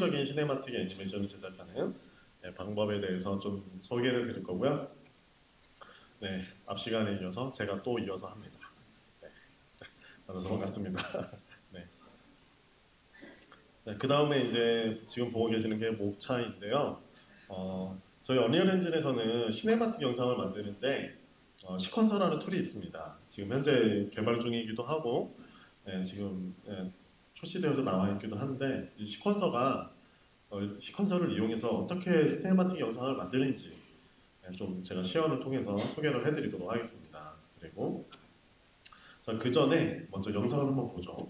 효율적인 시네마틱 애니메이션을 제작하는 방법에 대해서 좀 소개를 드릴 거고요. 네, 앞 시간에 이어서 제가 또 이어서 합니다. 네, 만나서 반갑습니다. 네. 네, 그 다음에 이제 지금 보고 계시는 게 목차인데요. 저희 어니얼 엔진에서는 시네마틱 영상을 만드는데 시퀀서라는 툴이 있습니다. 지금 현재 개발 중이기도 하고 지금 출시되어서 나와 있기도 한데 이 시퀀서를 이용해서 어떻게 시네마틱 영상을 만드는지 좀 제가 시연을 통해서 소개를 해드리도록 하겠습니다. 그리고 그 전에 먼저 영상을 한번 보죠.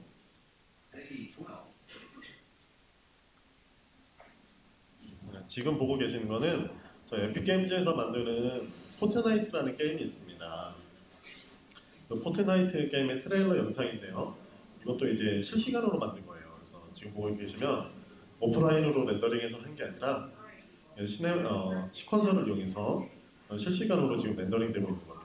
지금 보고 계시는 거는 저희 에픽게임즈에서 만드는 포트나이트라는 게임이 있습니다. 그 포트나이트 게임의 트레일러 영상인데요. 이것도 이제 실시간으로 만든 거예요. 그래서 지금 보고 계시면 오프라인으로 렌더링해서 한 게 아니라 시퀀서를 이용해서 실시간으로 지금 렌더링 되고 있는 겁니다.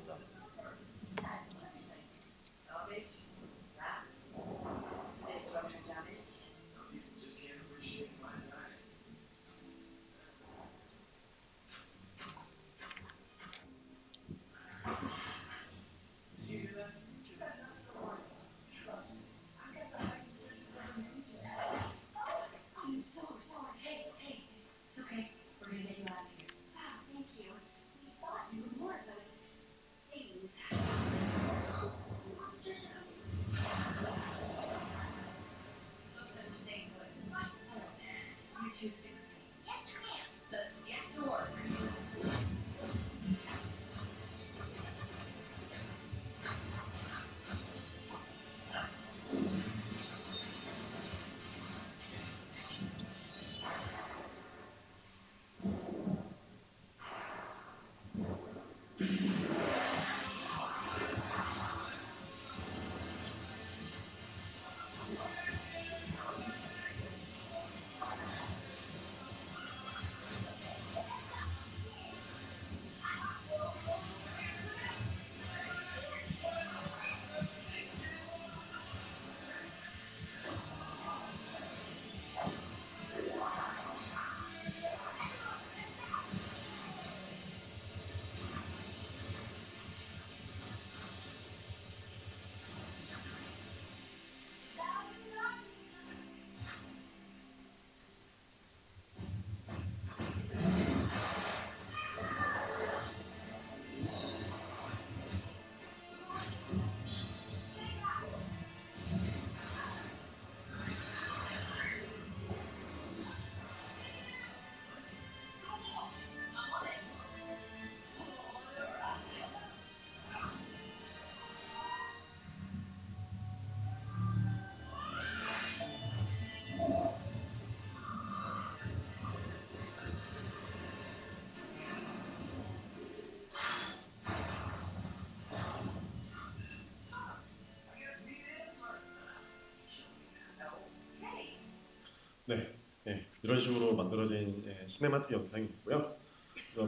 네, 이런 식으로 만들어진 시네마틱 영상이 있고요.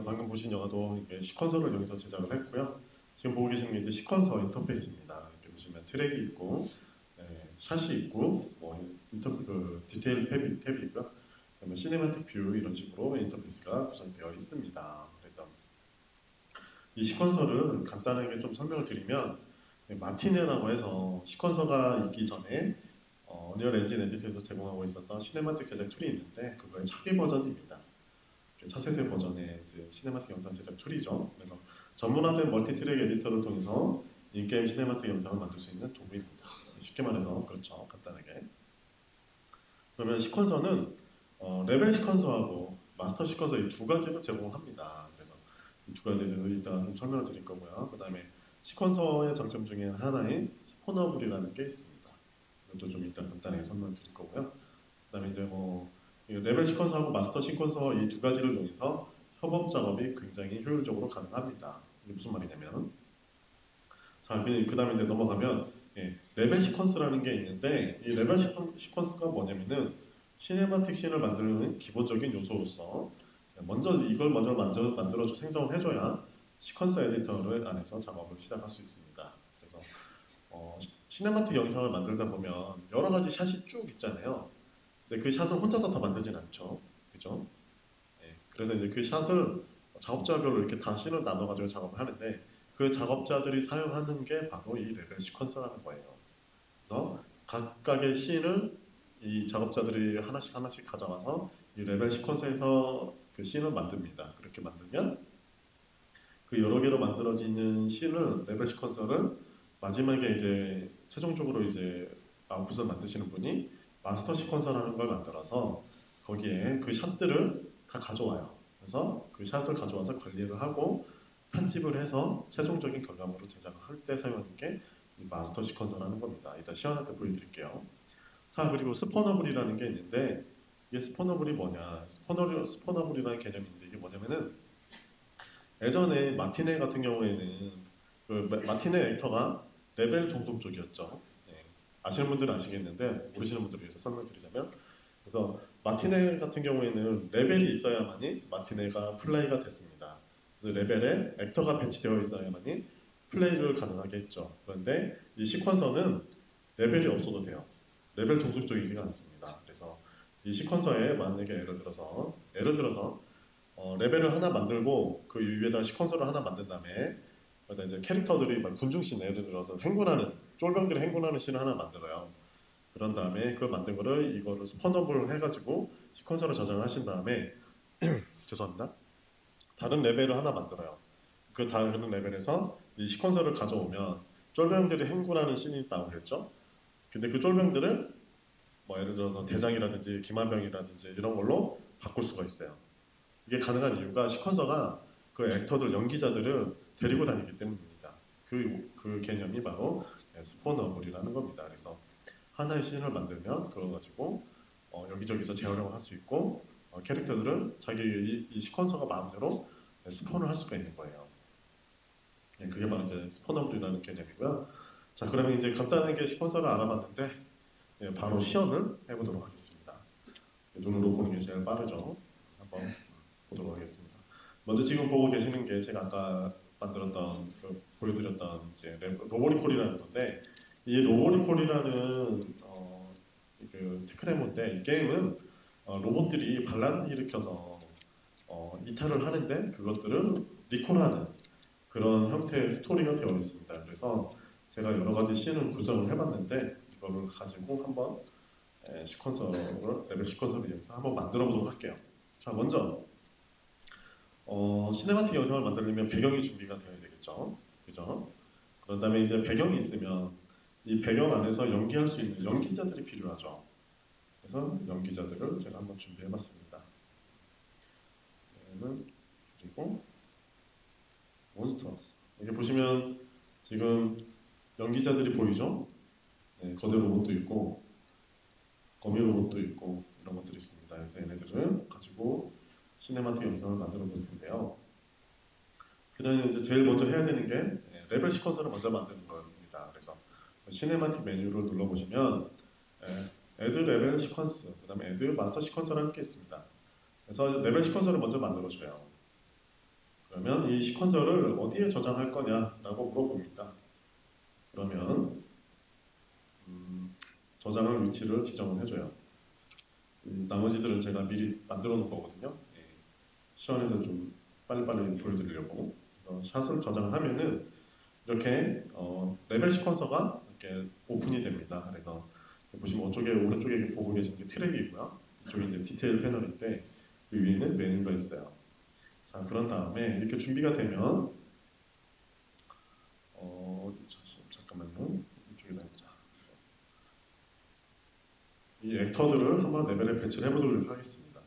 방금 보신 영화도 시퀀서를 이용해서 제작을 했고요. 지금 보고 계시는 게 이제 시퀀서 인터페이스입니다. 이렇게 보시면 트랙이 있고, 샷이 있고, 디테일 탭이 있고요. 그다음에 시네마틱 뷰 이런 식으로 인터페이스가 구성되어 있습니다. 그래서 이 시퀀서를 간단하게 좀 설명을 드리면 마티네라고 해서 시퀀서가 있기 전에 어니얼 엔진 에디터에서 제공하고 있었던 시네마틱 제작 툴이 있는데 그거의 차기 버전입니다. 차세대 버전의 이제 시네마틱 영상 제작 툴이죠. 그래서 전문화된 멀티트랙 에디터를 통해서 인게임 시네마틱 영상을 만들 수 있는 도구입니다. 쉽게 말해서 그렇죠. 간단하게. 그러면 시퀀서는 레벨 시퀀서하고 마스터 시퀀서 이 두 가지를 제공합니다. 그래서 이 두 가지에 대해서 이따가 좀 설명을 드릴 거고요. 그 다음에 시퀀서의 장점 중에 하나인 스포너블이라는 게 있습니다. 이것도 좀 이따 간단하게 설명을 드릴 거고요. 그 다음에 이제 레벨 시퀀서하고 마스터 시퀀서 이 두 가지를 이용해서 협업 작업이 굉장히 효율적으로 가능합니다. 이게 무슨 말이냐면, 자, 그 다음에 이제 넘어가면 레벨 시퀀스라는 게 있는데 이 레벨 시퀀스가 뭐냐면은 시네마틱 씬을 만드는 기본적인 요소로서 이걸 먼저 만들어서 생성을 해줘야 시퀀스 에디터를 안에서 작업을 시작할 수 있습니다. 그래서 시네마틱 영상을 만들다 보면 여러 가지 샷이 쭉 있잖아요. 근데 그 샷을 혼자서 다 만들진 않죠. 그죠? 네. 그래서 이제 그 샷을 작업자별로 이렇게 다 씬을 나눠가지고 작업을 하는데 그 작업자들이 사용하는 게 바로 이 레벨 시퀀서라는 거예요. 그래서 각각의 씬을 이 작업자들이 하나씩 하나씩 가져와서 이 레벨 시퀀서에서 그 씬을 만듭니다. 그렇게 만들면 그 여러 개로 만들어지는 씬을 레벨 시퀀서를 마지막에 이제 최종적으로 이제 아웃풋을 만드시는 분이 마스터 시퀀서라는 걸 만들어서 거기에 그 샷들을 다 가져와요. 그래서 그 샷을 가져와서 관리를 하고 편집을 해서 최종적인 결과물을 제작을 할 때 사용하는 게 이 마스터 시퀀서라는 겁니다. 이따 시연할 때 보여드릴게요. 자, 그리고 스포너블이라는 게 있는데 이게 스포너블이 뭐냐? 스포너블이라는 개념인데 이게 뭐냐면은 예전에 마티네 같은 경우에는 그 마티네 액터가 레벨 종속 쪽이었죠. 예. 아시는 분들은 아시겠는데 모르시는 분들을 위해서 설명드리자면 그래서 마티네 같은 경우에는 레벨이 있어야만이 마티네가 플레이가 됐습니다. 그래서 레벨에 액터가 배치되어 있어야만이 플레이를 가능하게 했죠. 그런데 이 시퀀서는 레벨이 없어도 돼요. 레벨 종속적이지가 않습니다. 그래서 이 시퀀서에 만약에 예를 들어서 레벨을 하나 만들고 그 위에다 시퀀서를 하나 만든 다음에 그러다 이제 캐릭터들이 막 군중씬 예를 들어서 행군하는 쫄병들이 행군하는 씬을 하나 만들어요. 그런 다음에 그걸 만든 거를 이거를 스포너블 해가지고 시퀀서를 저장하신 다음에 죄송합니다. 다른 레벨을 하나 만들어요. 그 다른 레벨에서 이 시퀀서를 가져오면 쫄병들이 행군하는 씬이 있다고 그랬죠. 근데 그 쫄병들을 뭐 예를 들어서 대장이라든지 기만병이라든지 이런 걸로 바꿀 수가 있어요. 이게 가능한 이유가 시퀀서가 그 액터들 연기자들을 데리고 다니기 때문입니다. 그 개념이 바로 스포너블이라는 겁니다. 그래서 하나의 씬을 만들면 그걸 가지고 여기저기서 재활용을 할 수 있고 캐릭터들은 자기 이 시퀀서가 마음대로 스폰을 할 수가 있는 거예요. 네, 그게 바로 이제 스포너블이라는 개념이고요. 자, 그러면 이제 간단하게 시퀀서를 알아봤는데 바로 시연을 해보도록 하겠습니다. 눈으로 보는 게 제일 빠르죠. 한번 보도록 하겠습니다. 먼저 지금 보고 계시는 게 제가 아까 만들었던 보여드렸던 이제 로보리콜이라는 건데 이 로보리콜이라는 그 테크데모인데 이 게임은 로봇들이 반란을 일으켜서 이탈을 하는데 그것들을 리콜하는 그런 형태의 스토리가 되어 있습니다. 그래서 제가 여러 가지 씬을 구성을 해봤는데 이거를 가지고 한번 시퀀서를 레벨 시퀀서를 이용해서 한번 만들어 보도록 할게요. 자, 먼저 시네마틱 영상을 만들려면 배경이 준비가 되어야 되겠죠. 그죠? 그런 다음에 이제 배경이 있으면 이 배경 안에서 연기할 수 있는 연기자들이 필요하죠. 그래서 연기자들을 제가 한번 준비해봤습니다. 얘는 그리고 몬스터. 여기 보시면 지금 연기자들이 보이죠? 네, 거대 로봇도 있고 거미 로봇도 있고 이런 것들이 있습니다. 그래서 얘네들을 가지고 시네마틱 영상을 만들어 볼 텐데요. 그다음에 이제 제일 먼저 해야 되는 게 레벨 시퀀서를 먼저 만드는 겁니다. 그래서 시네마틱 메뉴를 눌러 보시면 애드 레벨 시퀀스, 그다음에 애드 마스터 시퀀서라는 게 있습니다. 그래서 레벨 시퀀서를 먼저 만들어 줘요. 그러면 이 시퀀서를 어디에 저장할 거냐라고 물어봅니다. 그러면 저장할 위치를 지정을 해줘요. 나머지들은 제가 미리 만들어 놓은 거거든요. 시연해서 좀 빨리빨리 보여드리려고. 샷을 저장을 하면은 이렇게 레벨 시퀀서가 이렇게 오픈이 됩니다. 그래서 보시면 오른쪽에 보고 계신 게 트랙이고요. 이쪽에 이제 디테일 패널인데 그 위에는 메뉴가 있어요. 자, 그런 다음에 이렇게 준비가 되면 잠깐만요. 이쪽에다 있자. 이 액터들을 한번 레벨에 배치를 해보도록 하겠습니다.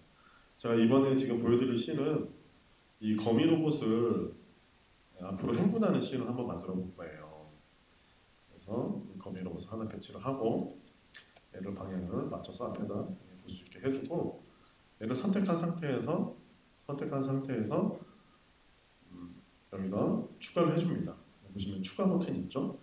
제가 이번에 지금 보여드릴 씬은 이 거미 로봇을 앞으로 행군하는 씬을 한번 만들어 볼 거예요. 그래서 이 거미 로봇을 하나 배치를 하고 얘를 방향을 맞춰서 앞에다 볼 수 있게 해주고 얘를 선택한 상태에서 여기다 추가를 해줍니다. 보시면 추가 버튼이 있죠.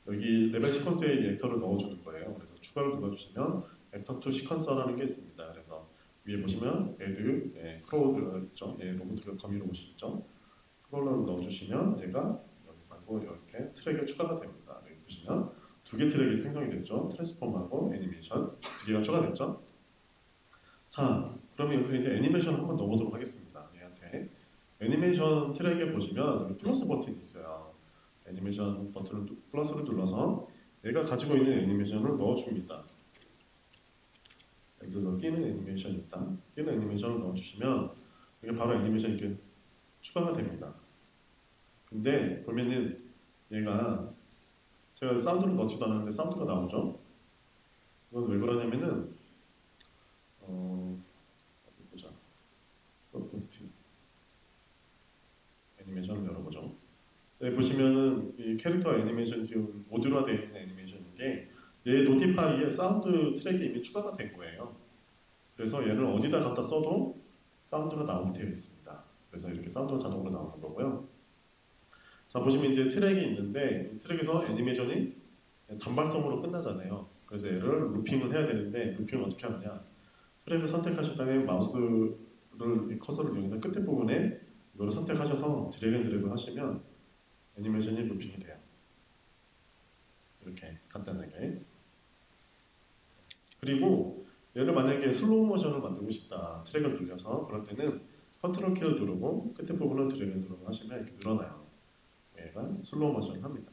여기 레벨 시퀀스에 액터를 넣어주는 거예요. 그래서 추가를 눌러주시면 액터 투 시퀀서라는 게 있습니다. 그래서 위에 보시면 애드 크로우가 있죠. 로봇 거미 로봇이 있죠. 크로우를 넣어주시면 얘가 여기 말고 이렇게 트랙에 추가가 됩니다. 여기 보시면 두 개 트랙이 생성이 됐죠. 트랜스폼하고 애니메이션 두 개가 추가됐죠. 자, 그러면 여기서 이제 애니메이션 한번 넣어보도록 하겠습니다. 얘한테 애니메이션 트랙에 보시면 여기 플러스 버튼이 있어요. 애니메이션 버튼을 플러스를 눌러서 얘가 가지고 있는 애니메이션을 넣어줍니다. 예를 들어 뛰는 애니메이션이 있다. 뛰는 애니메이션을 넣어주시면 이게 바로 애니메이션이 이렇게 추가가 됩니다. 근데 보면은 얘가 제가 사운드를 넣지도 않았는데 사운드가 나오죠. 이건 왜 그러냐면은 어디 보자. 애니메이션을 열어보죠. 네, 보시면은 이 캐릭터 애니메이션 지금 모듈화되어 있는 애니메이션인데 얘 노티파이에 사운드 트랙이 이미 추가가 된 거예요. 그래서 얘를 어디다 갖다 써도 사운드가 나오게 되어 있습니다. 그래서 이렇게 사운드가 자동으로 나오는 거고요. 자, 보시면 이제 트랙이 있는데 이 트랙에서 애니메이션이 단발성으로 끝나잖아요. 그래서 얘를 루핑을 해야 되는데 루핑을 어떻게 하느냐? 트랙을 선택하신 다음에 마우스를 커서를 이용해서 끝에 부분에 이거를 선택하셔서 드래그 앤 드래그 하시면 애니메이션이 루핑이 돼요. 이렇게 간단하게. 그리고 얘를 만약에 슬로우 모션을 만들고 싶다. 트랙을 눌려서 그럴 때는 컨트롤 키를 누르고 끝에 부분을 드래그 앤 드래그 하시면 이렇게 늘어나요. 얘가 슬로우 모션을 합니다.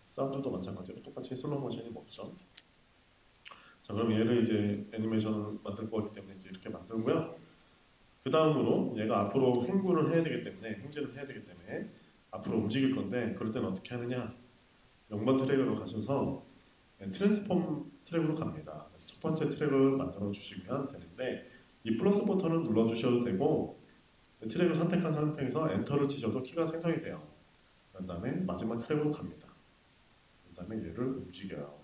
사운드도 마찬가지로 똑같이 슬로우 모션이 먹죠. 자, 그럼 얘를 이제 애니메이션을 만들 거기 때문에 이제 이렇게 만들고요. 그 다음으로 얘가 앞으로 행군을 해야 되기 때문에 행진을 해야 되기 때문에 앞으로 움직일 건데 그럴 때는 어떻게 하느냐? 0번 트랙으로 가셔서 트랜스폼 트랙으로 갑니다. 첫 번째 트랙을 만들어 주시면 되는데 이 플러스 버튼을 눌러 주셔도 되고 트랙을 선택한 상태에서 엔터를 치셔도 키가 생성이 돼요. 그 다음에 마지막 트랙으로 갑니다. 그 다음에 얘를 움직여요.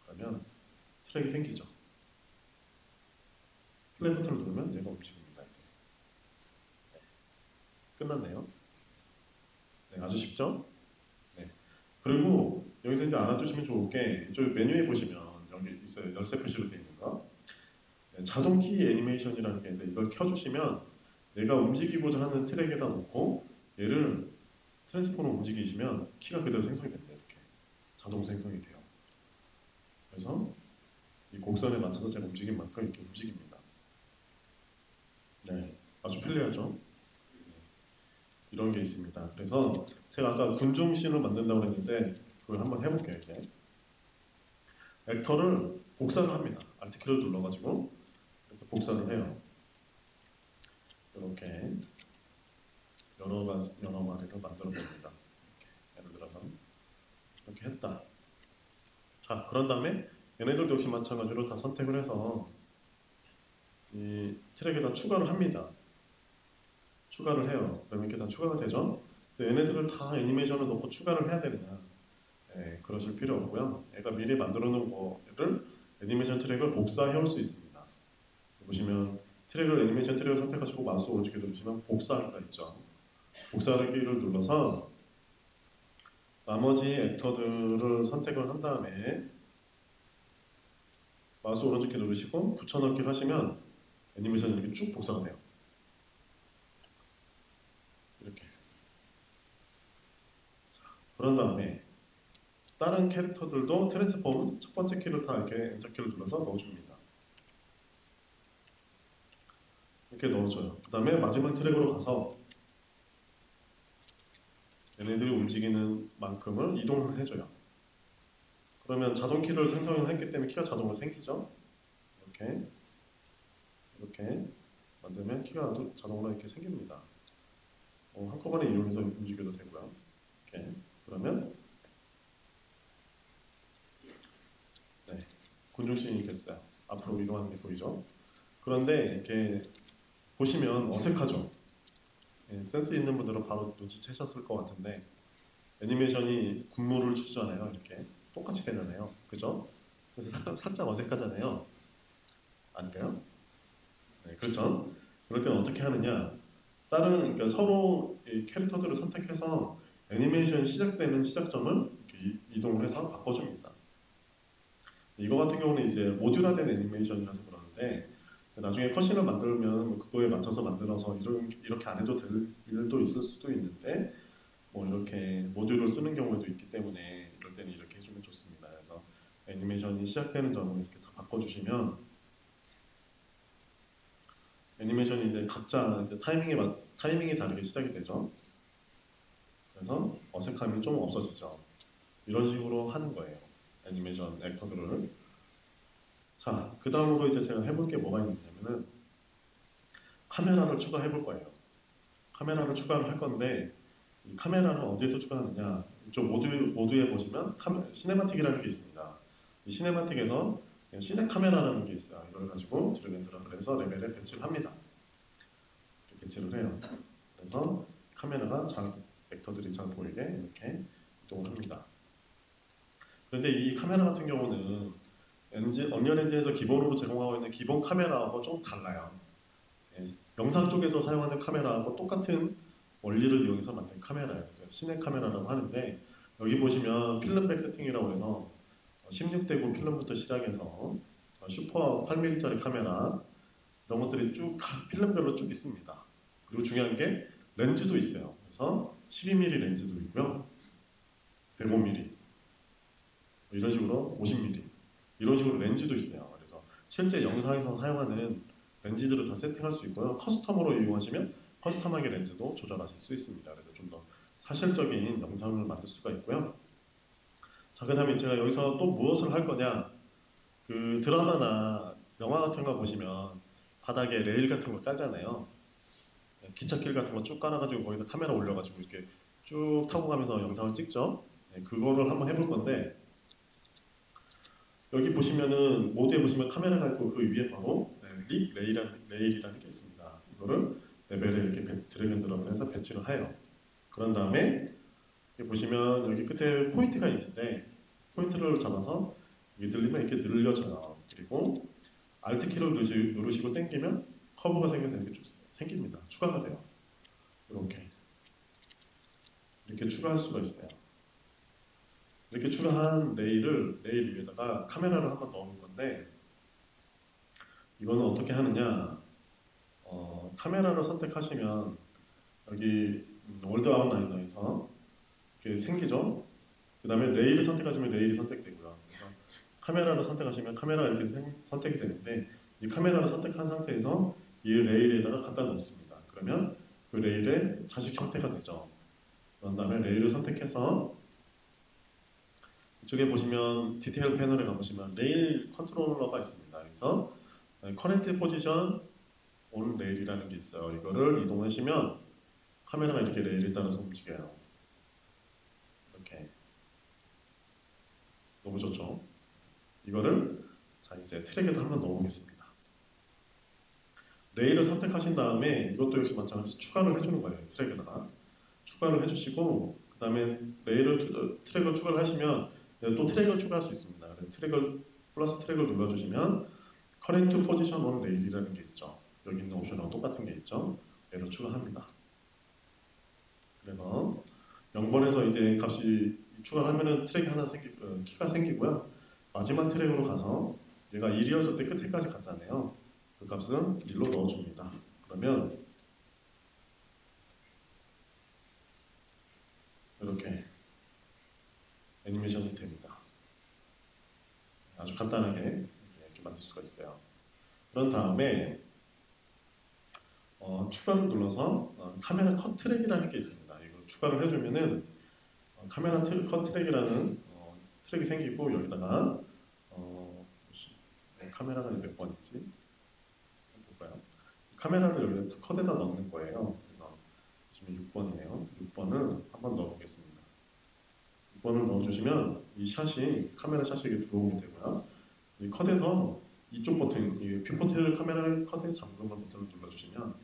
그러면 트랙이 생기죠. 플레이 버튼을 누르면 얘가 움직입니다. 이제. 네. 끝났네요. 네, 아주 쉽죠? 네. 그리고 여기서 이제 알아두시면 좋을 게 이쪽 메뉴에 보시면 여기 있어요. 열쇠 표시로 되어 있는 거. 네, 자동 키 애니메이션이라는 게 있는데 이걸 켜주시면 얘가 움직이고자 하는 트랙에다 놓고 얘를 트랜스폼으로 움직이시면 키가 그대로 생성이 됩니다. 이렇게 자동 생성이 돼요. 그래서 이 곡선에 맞춰서 제가 움직인 만큼 이렇게 움직입니다. 네, 아주 편리하죠. 네, 이런 게 있습니다. 그래서 제가 아까 군중씬을 만든다고 했는데 그걸 한번 해볼게요. 이제 액터를 복사를 합니다. Alt 키를 눌러가지고 이렇게 복사를 해요. 이렇게 여러 마리를 만들어 봅니다. 예를 들어서 이렇게 했다. 자, 그런 다음에 얘네들 역시 마찬가지로 다 선택을 해서 이 트랙에다 추가를 합니다. 추가를 해요. 그럼 이렇게 다 추가가 되죠. 근데 얘네들을 다 애니메이션을 넣고 추가를 해야 되느냐? 네, 그러실 필요 없고요. 얘가 미리 만들어 놓은 거를 애니메이션 트랙을 복사해 올 수 있습니다. 보시면 트랙을 애니메이션 트랙을 선택하시고 마우스 오른쪽에 누르시면 복사하기가 있죠. 복사하기를 눌러서 나머지 액터들을 선택을 한 다음에 마우스 오른쪽에 누르시고 붙여넣기를 하시면 애니메이션이 이렇게 쭉 복사가 돼요. 이렇게. 자, 그런 다음에 다른 캐릭터들도 트랜스폼 첫 번째 키를 다 이렇게 엔터 키를 눌러서 넣어줍니다. 이렇게 넣어줘요. 그 다음에 마지막 트랙으로 가서 얘네들이 움직이는 만큼을 이동을 해줘요. 그러면 자동 키를 생성을 했기 때문에 키가 자동으로 생기죠. 이렇게 만들면 키가 자동으로 이렇게 생깁니다. 한꺼번에 이용해서 움직여도 되고요. 이렇게 그러면 네, 군중씬이 됐어요. 앞으로 이동하는 게 보이죠. 그런데 이렇게 보시면 어색하죠. 예, 센스 있는 분들은 바로 눈치채셨을 것 같은데 애니메이션이 군무를 추잖아요. 이렇게 똑같이 되잖아요. 그죠? 그래서 살짝 어색하잖아요. 아닌가요? 네, 그렇죠. 그럴 때는 어떻게 하느냐? 그러니까 서로 이 캐릭터들을 선택해서 애니메이션 시작되는 시작점을 이렇게 이동을 해서 바꿔줍니다. 이거 같은 경우는 이제 모듈화된 애니메이션이라서 그러는데 나중에 컷신을 만들면 그거에 맞춰서 만들어서 이렇게 안 해도 될 일도 있을 수도 있는데 뭐 이렇게 모듈을 쓰는 경우도 있기 때문에 이럴 때는 이렇게 해주면 좋습니다. 그래서 애니메이션이 시작되는 점을 이렇게 다 바꿔주시면 애니메이션이 이제 각자 이제 타이밍이 다르게 시작이 되죠. 그래서 어색함이 좀 없어지죠. 이런 식으로 하는 거예요. 애니메이션 액터들을. 자, 그 다음으로 이제 제가 해볼 게 뭐가 있냐면은 카메라를 추가해 볼 거예요. 카메라를 추가를 할 건데 이 카메라는 어디에서 추가하느냐? 이쪽 모두에 보시면 시네마틱이라는 게 있습니다. 이 시네마틱에서 시네 카메라라는 게 있어요. 이걸 가지고 드래그 앤 드랍을 해서 레벨에 배치를 합니다. 배치를 해요. 그래서 카메라가 벡터들이 잘 보이게 이렇게 이동을 합니다. 그런데 이 카메라 같은 경우는 언리얼 엔진에서 기본으로 제공하고 있는 기본 카메라하고 좀 달라요. 영상 쪽에서 사용하는 카메라하고 똑같은 원리를 이용해서 만든 카메라예요. 그래서 시네 카메라라고 하는데 여기 보시면 필름백 세팅이라고 해서 16대9 필름부터 시작해서 슈퍼 8mm짜리 카메라 이런 것들이 쭉 필름별로 쭉 있습니다. 그리고 중요한 게 렌즈도 있어요. 그래서 12mm 렌즈도 있고요. 105mm 이런 식으로 50mm 이런 식으로 렌즈도 있어요. 그래서 실제 영상에서 사용하는 렌즈들을 다 세팅할 수 있고요. 커스텀으로 이용하시면 커스텀하게 렌즈도 조절하실 수 있습니다. 그래서 좀 더 사실적인 영상을 만들 수가 있고요. 자, 그 다음에 제가 여기서 또 무엇을 할 거냐, 그 드라마나 영화 같은 거 보시면 바닥에 레일 같은 거 깔잖아요. 기찻길 같은 거 쭉 깔아가지고 거기서 카메라 올려가지고 이렇게 쭉 타고 가면서 영상을 찍죠. 그거를 한번 해볼 건데 여기 보시면은 모드에 보시면 카메라가 있고 그 위에 바로 레일이라는 게 있습니다. 이거를 레벨에 이렇게 드래그 앤 드롭을 해서 배치를 해요. 그런 다음에 여기 보시면 여기 끝에 포인트가 있는데 포인트를 잡아서 여기 늘리면 이렇게 늘려져요. 그리고 Alt 키를 누르시고 당기면 커브가 생겨서 이렇게 쭉 생깁니다. 추가가 돼요. 이렇게 추가할 수가 있어요. 이렇게 추가한 레일 위에다가 카메라를 한번 넣은 건데 이거는 어떻게 하느냐, 카메라를 선택하시면 여기 월드 아웃라이너에서 이렇게 생기죠. 그 다음에 레일을 선택하시면 레일이 선택되고요. 그래서 카메라를 선택하시면 카메라가 이렇게 선택이 되는데 이 카메라를 선택한 상태에서 이 레일에다가 갖다 놓습니다. 그러면 그 레일의 자식 형태가 되죠. 그런 다음에 레일을 선택해서 이쪽에 보시면 디테일 패널에 가보시면 레일 컨트롤러가 있습니다. 그래서 커렌트 포지션 온 레일이라는 게 있어요. 이거를 이동하시면 카메라가 이렇게 레일에 따라서 움직여요. 이렇게 너무 좋죠? 이거를 자 이제 트랙에다 한번 넣어보겠습니다. 레일을 선택하신 다음에 이것도 역시 마찬가지로 추가를 해주는 거예요. 트랙에다가 추가를 해주시고 그 다음에 트랙을 추가를 하시면 또 트랙을 추가할 수 있습니다. 그래서 플러스 트랙을 눌러주시면 커렌트 포지션 온 레일이라는 게 있죠. 여기 있는 옵션하고 똑같은 게 있죠. 얘를 추가합니다. 그래서 0번에서 이제 값이 추가를 하면은 트랙이 하나 키가 생기고요. 마지막 트랙으로 가서 얘가 1이었을 때 끝에까지 갔잖아요. 그 값은 1로 넣어줍니다. 그러면 이렇게 애니메이션이 됩니다. 아주 간단하게 이렇게 만들 수가 있어요. 그런 다음에 추가를 눌러서 카메라 컷 트랙이라는 게 있습니다. 이거 추가를 해주면은 카메라 컷 트랙이라는 트랙이 생기고 여기다가 카메라가 몇 번이지? 볼까요? 카메라를 여기 컷에다 넣는 거예요. 그래서 지금 6번이네요. 6번을 한번 넣어보겠습니다. 6번을 넣어주시면 이 샷이 카메라 샷이 이렇게 들어오게 되고요. 이 컷에서 이쪽 버튼, 이 뷰포트 카메라를 컷에 잠그는 버튼을 눌러주시면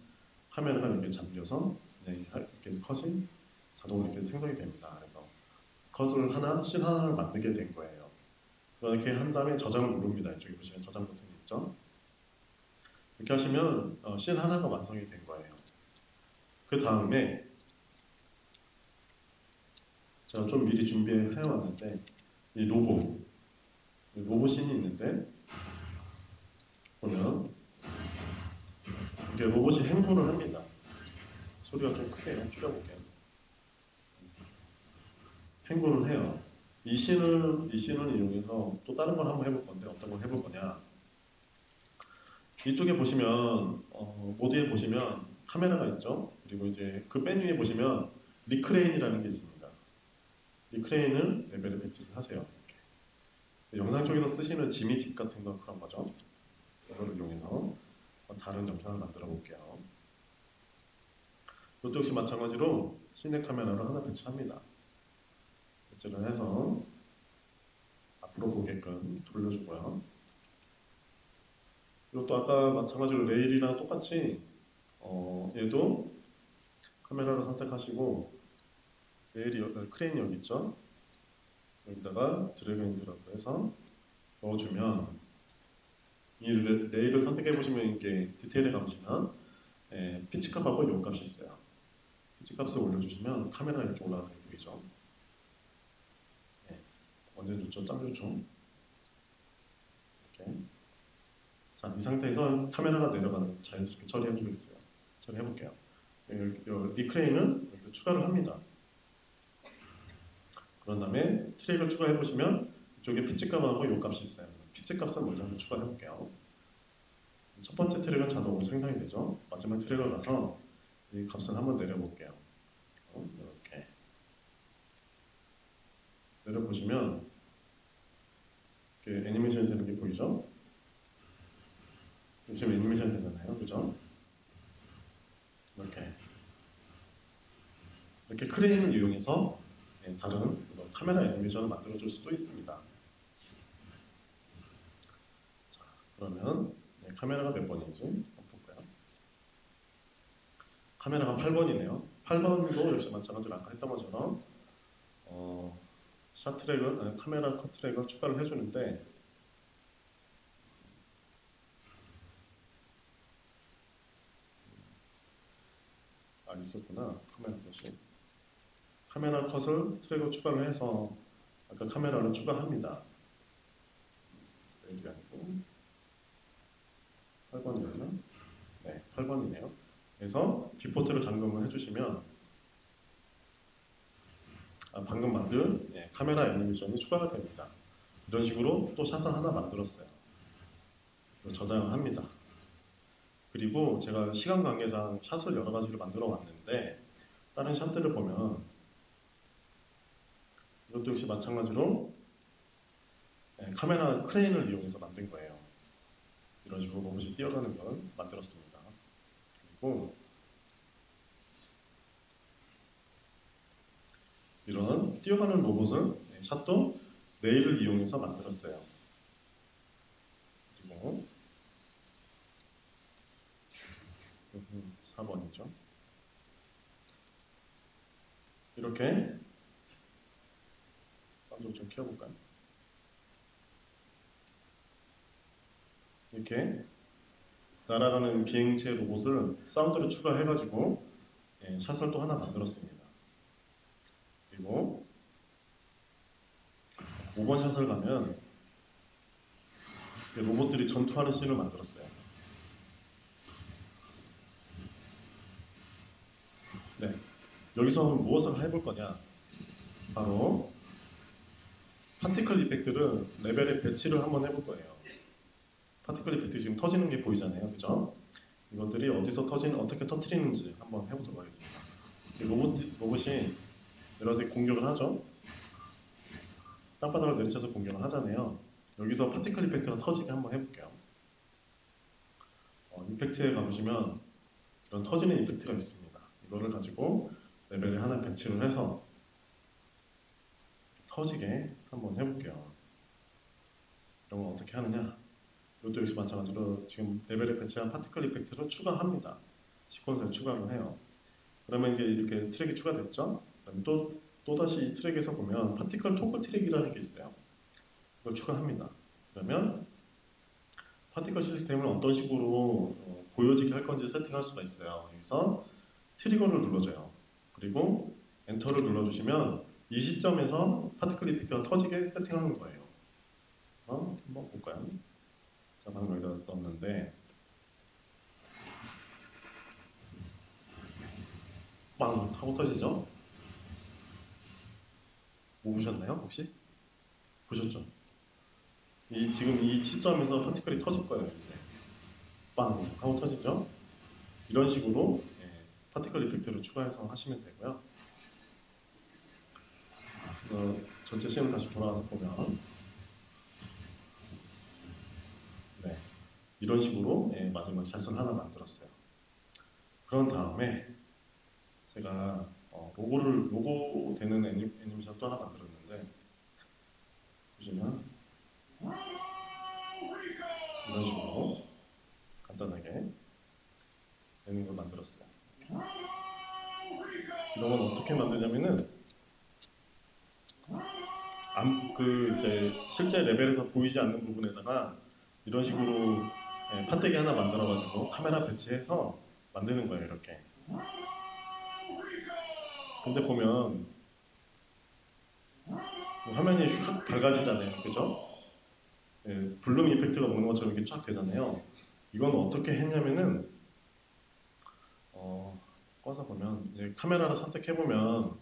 카메라가 이렇게 잠겨서 이렇게 컷이 자동으로 이렇게 생성이 됩니다. 그래서 컷을 씬 하나를 만들게 된 거예요. 이렇게 한 다음에 저장을 누릅니다. 이쪽에 보시면 저장 버튼이 있죠. 이렇게 하시면 씬 하나가 완성이 된 거예요. 그 다음에 제가 좀 미리 준비해 왔는데 이 로봇 씬이 있는데 보면 이게 로봇이 행군을 합니다. 소리가 좀 크네요. 줄여볼게요. 행군을 해요. 이 씬을 이용해서 또 다른 걸 한번 해볼 건데 어떤 걸 해볼 거냐? 이쪽에 보시면 모드에 보시면 카메라가 있죠. 그리고 이제 그 맨 위에 보시면 리크레인이라는 게 있습니다. 리크레인을 레벨에 배치를 하세요. 이렇게. 영상 쪽에서 쓰시는 지미집 같은 거 그런 거죠. 이걸 이용해서 다른 영상을 만들어 볼게요. 이쪽 역시 마찬가지로 시네 카메라를 하나 배치합니다. 배치를 해서 앞으로 보게끔 돌려주고요. 그리고 또 아까 마찬가지로 레일이랑 똑같이 얘도 카메라를 선택하시고 레일이 크레인이 여기 있죠. 여기다가 드래그 앤 드랍을 해서 넣어주면 이 레일을 선택해 보시면 이게 디테일에 가보시면 피치 값하고 요 값이 있어요. 피치 값을 올려주시면 카메라가 이렇게 올라가는 게 보이죠. 완전 좋죠, 짱 좋죠. 이렇게. 자, 이 상태에서 카메라가 내려가는 걸 자연스럽게 처리해주겠어요. 처리해볼게요. 리크레인은 여기서 추가를 합니다. 그런 다음에 트랙을 추가해 보시면 이쪽에 피치 값하고 요 값이 있어요. 피치 값을 먼저 한번 추가해 볼게요. 첫 번째 트랙은 자동으로 생성이 되죠. 마지막 트랙을 가서 이 값을 한번 내려볼게요. 이렇게 내려보시면 애니메이션이 되는 게 보이죠? 지금 애니메이션이 되잖아요, 그죠? 이렇게 크레인을 이용해서 다른 카메라 애니메이션을 만들어줄 수도 있습니다. 자, 그러면 카메라가 몇 번인지 한번 볼까요? 카메라가 8번이네요. 8번도 역시 마찬가지로 아까 했던 것처럼 샷 트랙을, 카메라 컷 트랙을 추가를 해주는데 있었구나. 카메라 컷이. 카메라 컷을 트랙을 추가를 해서 아까 카메라를 추가합니다. 이게 아니고 8번이었나? 네, 8번이네요. 그래서 비포트를 잠금을 해주시면 방금 만든 카메라 애니메이션이 추가가 됩니다. 이런 식으로 또 샷을 하나 만들었어요. 저장을 합니다. 그리고 제가 시간 관계상 샷을 여러 가지를 만들어 왔는데 다른 샷들을 보면 이것도 역시 마찬가지로 카메라 크레인을 이용해서 만든 거예요. 이런 식으로 로봇이 뛰어가는 걸 만들었습니다. 그리고 이런 뛰어가는 로봇을 샷도 레일을 이용해서 만들었어요. 그리고 4번이죠. 이렇게 사운드 좀 키워볼까요? 이렇게 날아가는 비행체 로봇을 사운드를 추가해가지고 샷을 또 하나 만들었습니다. 그리고 5번 샷을 가면 로봇들이 전투하는 씬을 만들었어요. 네, 여기서 무엇을 해볼 거냐? 바로 파티클 이펙트를 레벨에 배치를 한번 해볼 거예요. 파티클 이펙트 지금 터지는 게 보이잖아요, 그죠? 이것들이 어디서 어떻게 터트리는지 한번 해보도록 하겠습니다. 로봇이 내려서 공격을 하죠. 땅바닥을 내리쳐서 공격을 하잖아요. 여기서 파티클 이펙트가 터지게 한번 해볼게요. 이펙트에 가보시면 이런 터지는 이펙트가 있습니다. 이거를 가지고 레벨에 하나 배치를 해서 터지게 한번 해볼게요. 이런 건 어떻게 하느냐? 이것도 역시 마찬가지로 지금 레벨에 배치한 파티클 이펙트를 추가합니다. 시퀀스를 추가를 해요. 그러면 이제 이렇게 트랙이 추가됐죠? 그럼 또다시 이 트랙에서 보면 파티클 토글 트랙이라는 게 있어요. 이걸 추가합니다. 그러면 파티클 시스템을 어떤 식으로 보여지게 할 건지 세팅할 수가 있어요. 여기서 트리거를 눌러줘요. 그리고 엔터를 눌러주시면 이 시점에서 파티클 이펙트가 터지게 세팅하는 거예요. 그래서 한번 볼까요? 자, 방금 여기다 넣었는데 빵 하고 터지죠? 못 보셨나요? 혹시? 보셨죠? 지금 이 시점에서 파티클이 터질 거예요. 이제 빵 하고 터지죠. 이런 식으로 파티클 이펙트를 추가해서 하시면 되고요. 전체 시험 다시 돌아가서 보면 네, 이런 식으로 마지막 샷을 하나 만들었어요. 그런 다음에 제가 로고 되는 애니메이션 또 하나 만들었는데 보시면 이런 식으로 간단하게 되는 걸 만들었어요. 이런 건 어떻게 만드냐면은 이제 실제 레벨에서 보이지 않는 부분에다가 이런 식으로 판때기 하나 만들어가지고 카메라 배치해서 만드는 거예요. 이렇게. 근데 보면 화면이 휙 밝아지잖아요. 그죠? 블룸 이펙트가 먹는 것처럼 이렇게 쫙 되잖아요. 이건 어떻게 했냐면은 꺼서 보면 카메라를 선택해보면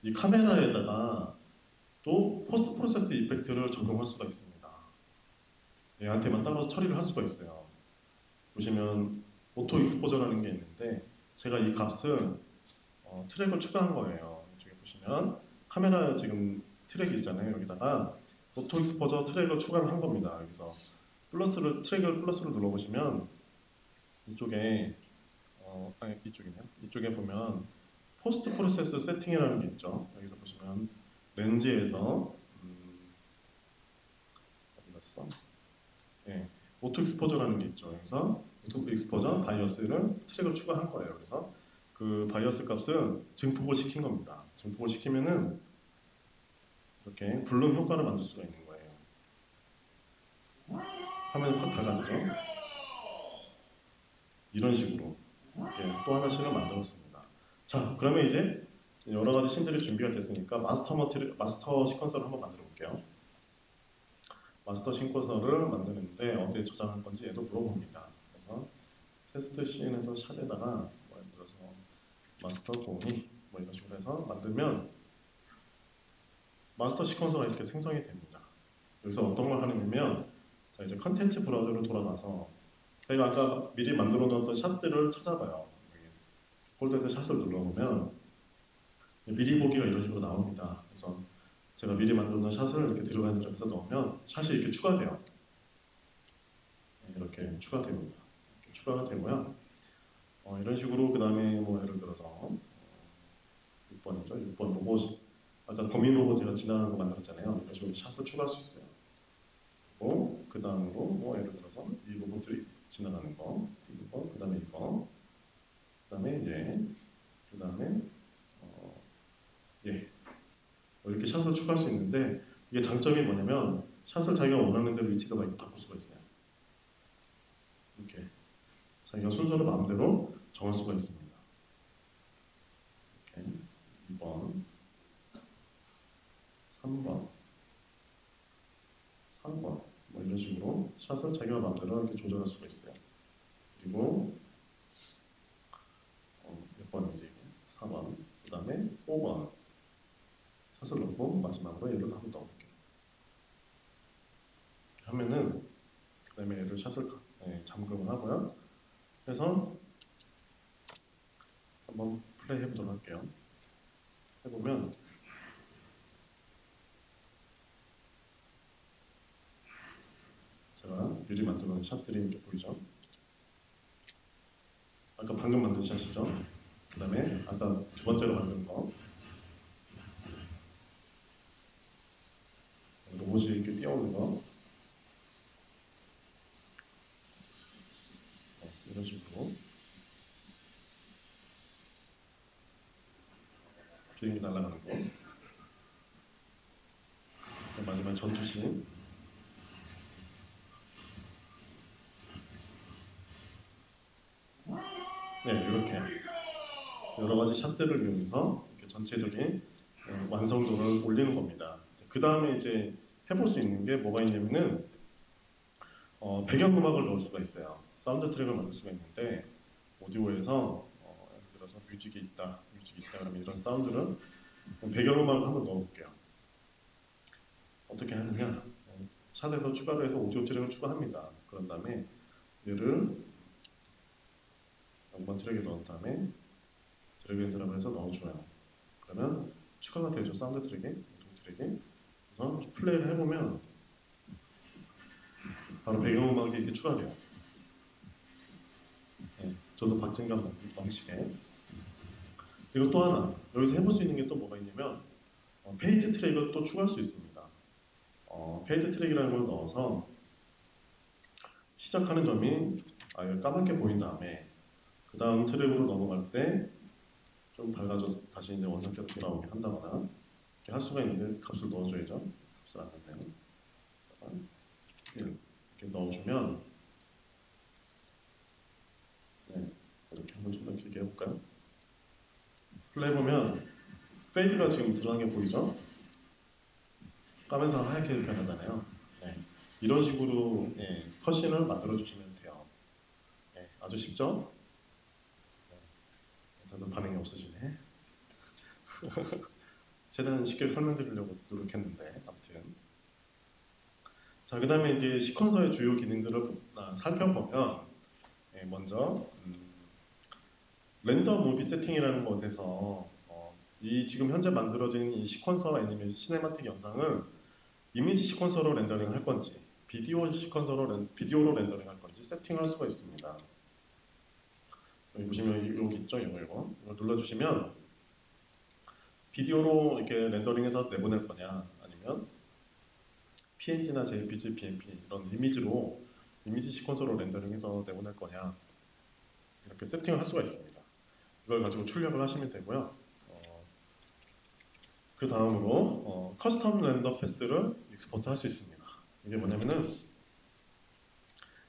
이 카메라에다가 또 포스트 프로세스 이펙트를 적용할 수가 있습니다. 얘한테만 따로 처리를 할 수가 있어요. 보시면 오토 익스포저라는 게 있는데 제가 이 값을 트랙을 추가한 거예요. 이쪽에 보시면 카메라 지금 트랙이 있잖아요. 여기다가 오토 익스포저 트랙을 추가를 한 겁니다. 여기서 트랙을 플러스를 눌러보시면 이쪽에 이쪽이네요. 이쪽에 보면 포스트 프로세스 세팅이라는 게 있죠. 여기서 보시면 렌즈에서 어디 갔어? 오토 익스포저라는 게 있죠. 여기서 오토 익스포저 바이어스를 트랙을 추가한 거예요. 그래서 그 바이어스 값은 증폭을 시킨 겁니다. 증폭을 시키면은 이렇게 블룸 효과를 만들 수가 있는 거예요. 화면이 확 밝아지죠. 이런 식으로 또 하나씩을 만들었습니다. 자, 그러면 이제 여러 가지 씬들이 준비가 됐으니까 마스터 시퀀서를 한번 만들어 볼게요. 마스터 시퀀서를 만드는데 어디에 저장할 건지 얘도 물어봅니다. 그래서 테스트 씬에서 샵에다가 예를 들어서 마스터 공이 이런 식으로 해서 만들면 마스터 시퀀서가 이렇게 생성이 됩니다. 여기서 어떤 걸 하느냐면 자, 이제 컨텐츠 브라우저로 돌아가서 제가 아까 미리 만들어 놓았던 샷들을 찾아봐요. 폴더에서 샷을 눌러보면 미리 보기가 이런 식으로 나옵니다. 그래서 제가 미리 만들어 놓은 샷을 이렇게 들어가서 넣으면 샷이 이렇게 추가돼요. 이렇게 추가됩니다. 이렇게 추가가 되고요. 이런 식으로 그 다음에 예를 들어서 6번이죠. 6번 로봇 아까 거미 로봇 제가 지나가는 거 만들었잖아요. 이런 식으로 샷을 추가할 수 있어요. 그 다음으로 예를 들어서 이 로봇들이 지나가는 거, 이거, 그 다음에 이거, 그 다음에 그 다음에 이렇게 샷을 추가할 수 있는데 이게 장점이 뭐냐면 샷을 자기가 원하는 대로 위치를 바꿀 수가 있어요. 이렇게 자기가 순서를 마음대로 정할 수가 있습니다. 이렇게 2번, 3번, 3번 이런 식으로 샷을 자기가 마음대로 이렇게 조절할 수가 있어요. 그리고 몇 번이지? 4번, 그 다음에 5번 샷을 넣고 마지막으로 얘를 한번 넣어볼게요. 하면은 그 다음에 얘를 샷을 잠금을 하고요. 그래서 한번 플레이 해보도록 할게요. 해보면 제가 미리 만들어 놓은 샷들이 이렇게 보이죠? 아까 방금 만든 샷이죠? 그 다음에 아까 두 번째로 만든 거 로봇이 이렇게 뛰어오는 거 이런 식으로 비행기 날아가는 거 마지막 전투씬 이렇게 여러 가지 샷들을 이용해서 이렇게 전체적인 완성도를 올리는 겁니다. 그 다음에 이제 해볼 수 있는 게 뭐가 있냐면은 배경음악을 넣을 수가 있어요. 사운드 트랙을 만들 수가 있는데 오디오에서 예를 들어서 뮤직이 있다 그러면 이런 사운드를 배경음악을 한번 넣어볼게요. 어떻게 하느냐 샷에서 추가로 해서 오디오 트랙을 추가합니다. 그런 다음에 얘를 번 트랙에 넣은 다음에 드래그 앤 드랍을 해서 넣어줘요. 그러면 추가가 되죠. 사운드 트랙에, 이동 트랙에. 그래서 플레이를 해보면 바로 배경음악이 이렇게 추가돼요. 네, 저도 박진감 넘치게. 그리고 또 하나 여기서 해볼 수 있는 게 또 뭐가 있냐면 페이드 트랙을 또 추가할 수 있습니다. 페이드 트랙이라는 걸 넣어서 시작하는 점이 까맣게 보인 다음에 그 다음 트랙으로 넘어갈 때 좀 밝아져서 다시 이제 원상태로 돌아오게 한다거나 이렇게 할 수가 있는데 값을 넣어줘야죠. 값을 안 넣네요. 이렇게 넣어주면 네, 이렇게 한번 좀 더 길게 해볼까요? 플레이 보면 페이드가 지금 드러난 게 보이죠? 까면서 하얗게 변하잖아요. 네, 이런 식으로 컷신을 만들어 주시면 돼요. 네, 아주 쉽죠? 다들 반응이 없으시네. 최대한 쉽게 설명드리려고 노력했는데 아무튼 자, 그 다음에 이제 시퀀서의 주요 기능들을 살펴보면 먼저 렌더 무비 세팅이라는 것에서 이 지금 현재 만들어진 이 시퀀서 애니메이션 시네마틱 영상을 이미지 시퀀서로 렌더링 할 건지 비디오로 렌더링 할 건지 세팅할 수가 있습니다. 여기 보시면 여기 있죠, 이거 눌러주시면 비디오로 이렇게 렌더링해서 내보낼 거냐, 아니면 PNG나 JPG, BMP 이런 이미지 시퀀서로 렌더링해서 내보낼 거냐, 이렇게 세팅을 할 수가 있습니다. 이걸 가지고 출력을 하시면 되고요. 그 다음으로 커스텀 렌더 패스를 익스포트 할 수 있습니다. 이게 뭐냐면은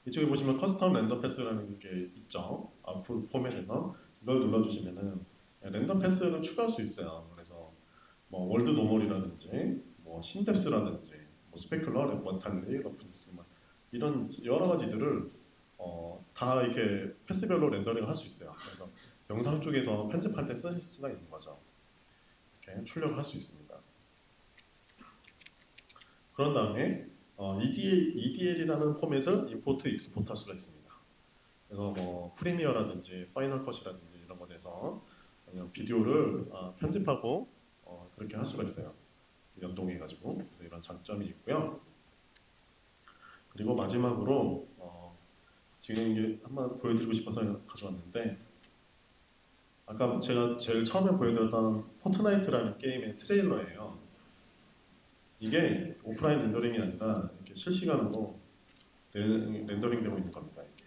이쪽에 보시면 커스텀 렌더 패스라는 게 있죠. 아웃풋 포맷에서 이걸 눌러주시면은 렌더 패스를 추가할 수 있어요. 그래서 뭐 월드 노멀이라든지 뭐 신뎁스라든지 뭐 스페큘러, 원탄리, 러프니스 이런 여러 가지들을 다 이렇게 패스별로 렌더링을 할 수 있어요. 그래서 영상 쪽에서 편집할 때 쓰실 수가 있는 거죠. 이렇게 출력을 할 수 있습니다. 그런 다음에 EDL이라는 포맷을 임포트, 익스포트 할 수가 있습니다. 그래서 뭐 프리미어라든지 파이널 컷이라든지 이런 것에서 그냥 비디오를 편집하고 그렇게 할 수가 있어요. 연동해가지고. 그래서 이런 장점이 있고요. 그리고 마지막으로 지금 이게 한번 보여드리고 싶어서 가져왔는데, 아까 제가 제일 처음에 보여드렸던 포트나이트라는 게임의 트레일러예요. 이게 오프라인 렌더링이 아니라 이렇게 실시간으로 렌더링 되고 있는 겁니다. 이렇게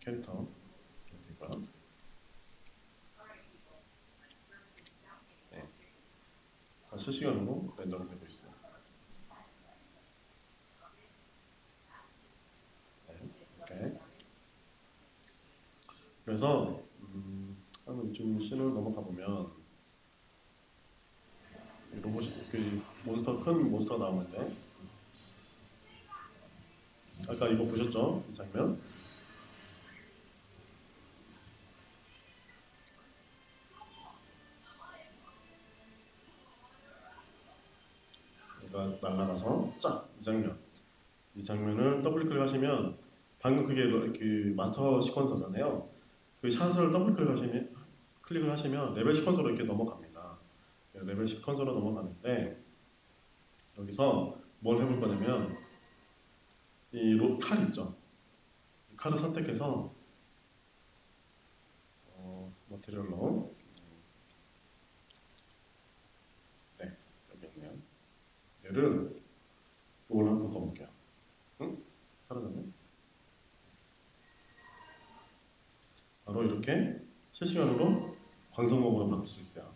캐릭터 이렇게 되고요. 네. 실시간으로 렌더링 되고 있어요. 네. 이렇게. 그래서 한번 좀 씬으로 넘어가 보면 로봇이 큰 몬스터가 나오는데, 아까 이거 보셨죠? 이 장면? 얘가 날아가서 이 장면을 더블 클릭하시면 방금 그게 그 마스터 시퀀서잖아요. 그 샷을 더블 클릭을 하시면 레벨 시퀀서로 이렇게 넘어갑니다. 레벨 시퀀서로 넘어가는데, 여기서 뭘 해볼 거냐면 이 칼 있죠? 이 칼을 선택해서 머티리얼로 네, 여기 있네요. 얘를 이걸 한번 바꿔볼게요. 응? 사라졌네. 바로 이렇게 실시간으로 광선검으로 바꿀 수 있어요.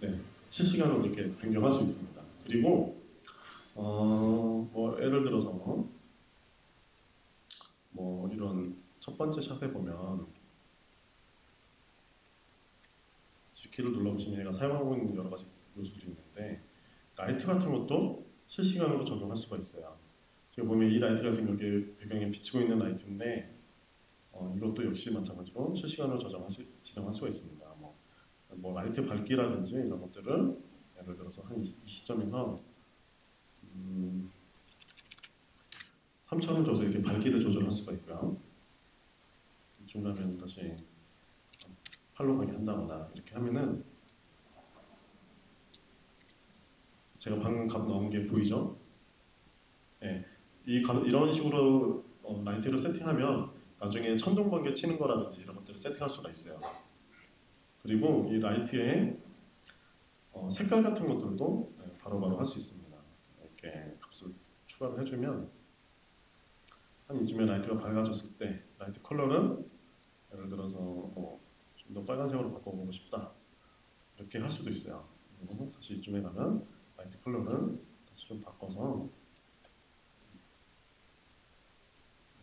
네, 실시간으로 이렇게 변경할 수 있습니다. 그리고 뭐 예를 들어서 뭐 이런 첫 번째 샷에 보면 G키를 눌러보시면 얘가 사용하고 있는 여러 가지 요소들이 있는데, 라이트 같은 것도 실시간으로 적용할 수가 있어요. 지금 보면 이 라이트가 지금 여기 배경에 비치고 있는 라이트인데, 이것도 역시 마찬가지로 실시간으로 지정할 수가 있습니다. 뭐 라이트 밝기라든지 이런 것들을 예를 들어서 한 이 시점에서 3,000을 줘서 이렇게 밝기를 조절할 수가 있고요. 중간면 다시 8로 가게 한다거나 이렇게 하면은 제가 방금 값 넣은 게 보이죠? 네, 이런 식으로 라이트를 세팅하면 나중에 천둥번개 치는 거라든지 이런 것들을 세팅할 수가 있어요. 그리고 이 라이트의 색깔 같은 것들도 바로바로 할 수 있습니다. 이렇게 값을 추가를 해주면 한 이쯤에 라이트가 밝아졌을 때 라이트 컬러는 예를 들어서 좀 더 빨간색으로 바꿔보고 싶다 이렇게 할 수도 있어요. 그리고 다시 이쯤에 가면 라이트 컬러를 다시 좀 바꿔서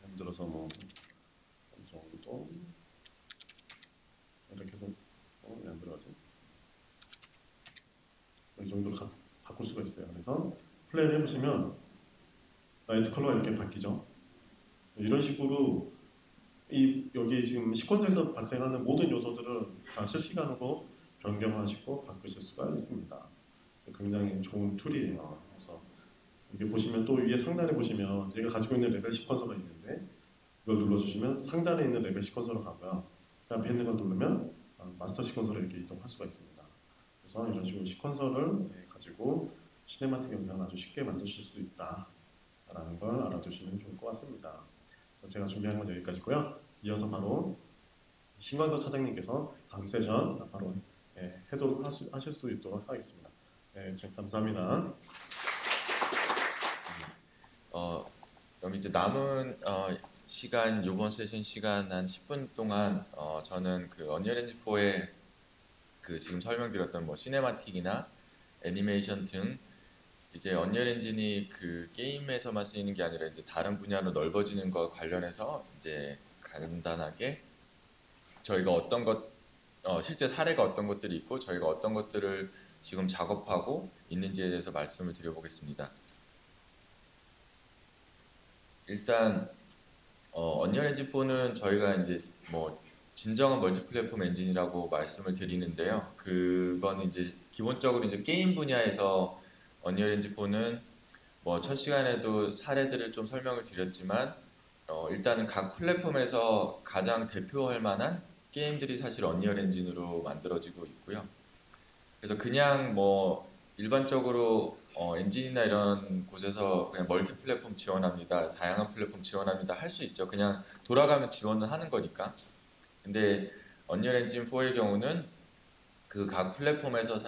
예를 들어서 어느 정도 이렇게 해서 왜 안 들어가지? 이 정도로 바꿀 수가 있어요. 그래서 플레이를 해보시면 라이트 컬러가 이렇게 바뀌죠. 이런 식으로 여기 지금 시퀀스에서 발생하는 모든 요소들을 다 실시간으로 변경하시고 바꾸실 수가 있습니다. 굉장히 좋은 툴이에요. 그래서 여기 보시면 또 위에 상단에 보시면 얘가 가지고 있는 레벨 시퀀서가 있는데 이걸 눌러주시면 상단에 있는 레벨 시퀀서로 가고요. 그 앞에 있는 걸 누르면 마스터 시퀀서로 이렇게 이동할 수가 있습니다. 그래서 이런 식으로 시퀀서를 가지고 시네마틱 영상을 아주 쉽게 만드실 수 있다라는 걸 알아두시면 좋을 것 같습니다. 제가 준비한 건 여기까지고요. 이어서 바로 신광석 차장님께서 다음 세션 바로 하실 수 있도록 하겠습니다. 감사합니다. 그럼 이제 남은 시간, 이번 세션 시간 한 10분 동안 저는 그 언리얼 엔진 4의 그 지금 설명드렸던 뭐 시네마틱이나 애니메이션 등 이제 언리얼 엔진이 그 게임에서만 쓰이는 게 아니라 이제 다른 분야로 넓어지는 것 관련해서 이제 간단하게 저희가 어떤 것 실제 사례가 어떤 것들이 있고 저희가 어떤 것들을 지금 작업하고 있는지에 대해서 말씀을 드려보겠습니다. 일단 언리얼 엔진 4는 저희가 이제 뭐 진정한 멀티 플랫폼 엔진이라고 말씀을 드리는데요. 그건 이제 기본적으로 이제 게임 분야에서 언리얼 엔진 4는 뭐 첫 시간에도 사례들을 좀 설명을 드렸지만 일단은 각 플랫폼에서 가장 대표할 만한 게임들이 사실 언리얼 엔진으로 만들어지고 있고요. 그래서 그냥 뭐 일반적으로 엔진이나 이런 곳에서 그냥 멀티 플랫폼 지원합니다, 다양한 플랫폼 지원합니다 할 수 있죠. 그냥 돌아가면 지원을 하는 거니까. 근데 언리얼 엔진 4의 경우는 그 각 플랫폼에서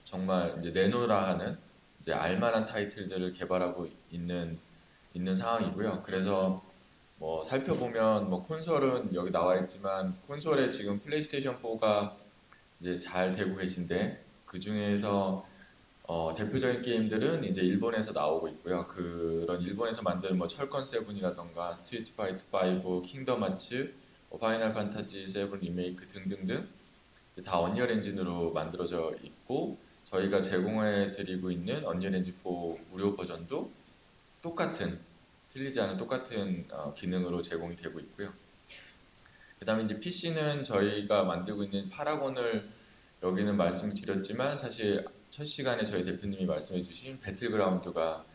정말 이제 내놓으라 하는 이제 알만한 타이틀들을 개발하고 있는 상황이고요. 그래서 뭐 살펴보면 뭐 콘솔은 여기 나와 있지만 콘솔에 지금 플레이스테이션 4가 이제 잘 되고 계신데 그 중에서 대표적인 게임들은 이제 일본에서 나오고 있고요. 그런 일본에서 만든 뭐 철권 세븐이라던가 스트리트 파이터 5, 킹덤 하츠, 파이널 판타지 7 리메이크 등등등 이제 다 언리얼 엔진으로 만들어져 있고 저희가 제공해 드리고 있는 언리얼 엔진 4 무료 버전도 틀리지 않은 똑같은 기능으로 제공이 되고 있고요. 그 다음에 이제 PC는 저희가 만들고 있는 파라곤을 여기는 말씀드렸지만 사실 첫 시간에 저희 대표님이 말씀해 주신 배틀그라운드가